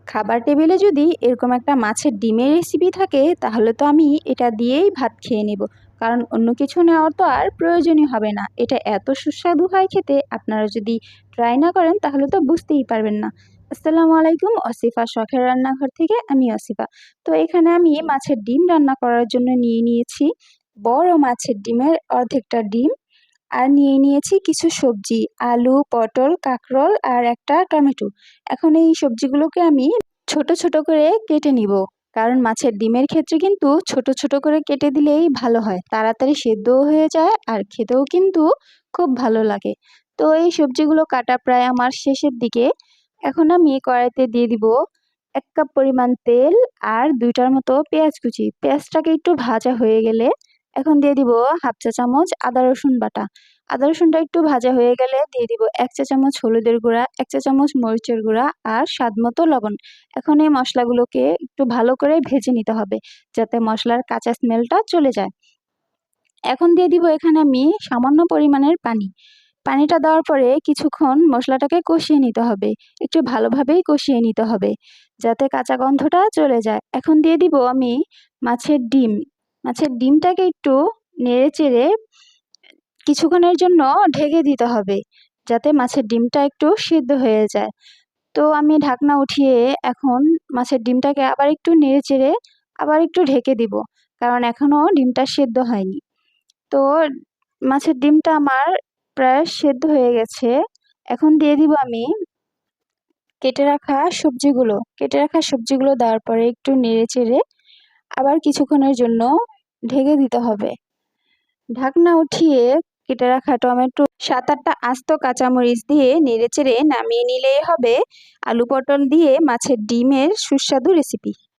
খাবার টেবিলে যদি এরকম একটা মাছের ডিমের রেসিপি থাকে তাহলে তো আমি এটা দিয়েই ভাত খেয়ে নেব। কারণ অন্য কিছু নেওয়ার তো আর প্রয়োজনই হবে না। এটা এত সুস্বাদু হয় খেতে, আপনারা যদি ট্রাই না করেন তাহলে তো বুঝতেই পারবেন না। আসসালামু আলাইকুম, অসিফা শখের রান্নাঘর থেকে আমি অসিফা। তো এখানে আমি মাছের ডিম রান্না করার জন্য নিয়ে নিয়েছি বড় মাছের ডিমের অর্ধেকটা ডিম, আর নিয়ে নিয়েছি কিছু সবজি, আলু, পটল, কাঁকরোল আর একটা টমেটো। এখন এই সবজিগুলোকে আমি ছোট ছোট করে কেটে নিব। কারণ মাছের ডিমের ক্ষেত্রে কিন্তু ছোট ছোট করে কেটে দিলেই ভালো হয়, তাড়াতাড়ি সেদ্ধও হয়ে যায় আর খেতেও কিন্তু খুব ভালো লাগে। তো এই সবজিগুলো কাটা প্রায় আমার শেষের দিকে। এখন আমি কড়াইতে দিয়ে দিব 1 কাপ পরিমাণ তেল আর 2টার মতো পেঁয়াজ কুচি। পেঁয়াজটাকে একটু ভাজা হয়ে গেলে এখন দিয়ে দিব 1/2 চা চামচ আদা রসুন বাটা। আদা রসুনটা একটু ভাজা হয়ে গেলে দিয়ে দিব 1 চা চামচ হলুদের গুঁড়া, 1 চা চামচ মরিচের গুঁড়া আর স্বাদ মতো লবণ। এখন এই মশলাগুলোকে একটু ভালো করে ভেজে নিতে হবে যাতে মশলার কাঁচা স্মেলটা চলে যায়। এখন দিয়ে দিব এখানে আমি সামান্য পরিমাণের পানি। পানিটা দেওয়ার পরে কিছুক্ষণ মশলাটাকে কষিয়ে নিতে হবে। একটু ভালোভাবেই কষিয়ে নিতে হবে যাতে কাঁচা গন্ধটা চলে যায়। এখন দিয়ে দিব আমি মাছের ডিম। মাছের ডিমটাকে একটু নেড়েচেড়ে কিছুক্ষণের জন্য ঢেকে দিতে হবে যাতে মাছের ডিমটা একটু সিদ্ধ হয়ে যায়। তো আমি ঢাকনা উঠিয়ে এখন মাছের ডিমটাকে আবার একটু নেড়েচেড়ে আবার একটু ঢেকে দিব, কারণ এখনও ডিমটা সেদ্ধ হয়নি। তো মাছের ডিমটা আমার প্রায় সেদ্ধ হয়ে গেছে। এখন দিয়ে দিব আমি কেটে রাখা সবজিগুলো দেওয়ার পরে একটু নেড়েচেড়ে আবার কিছুক্ষণের জন্য ঢেকে দিতে হবে। ঢাকনা উঠিয়ে কেটে রাখা টমেটো, 7-8টা আস্ত কাঁচামরিচ দিয়ে নেড়েচেড়ে নামিয়ে নিলেই হবে আলু পটল দিয়ে মাছের ডিমের সুস্বাদু রেসিপি।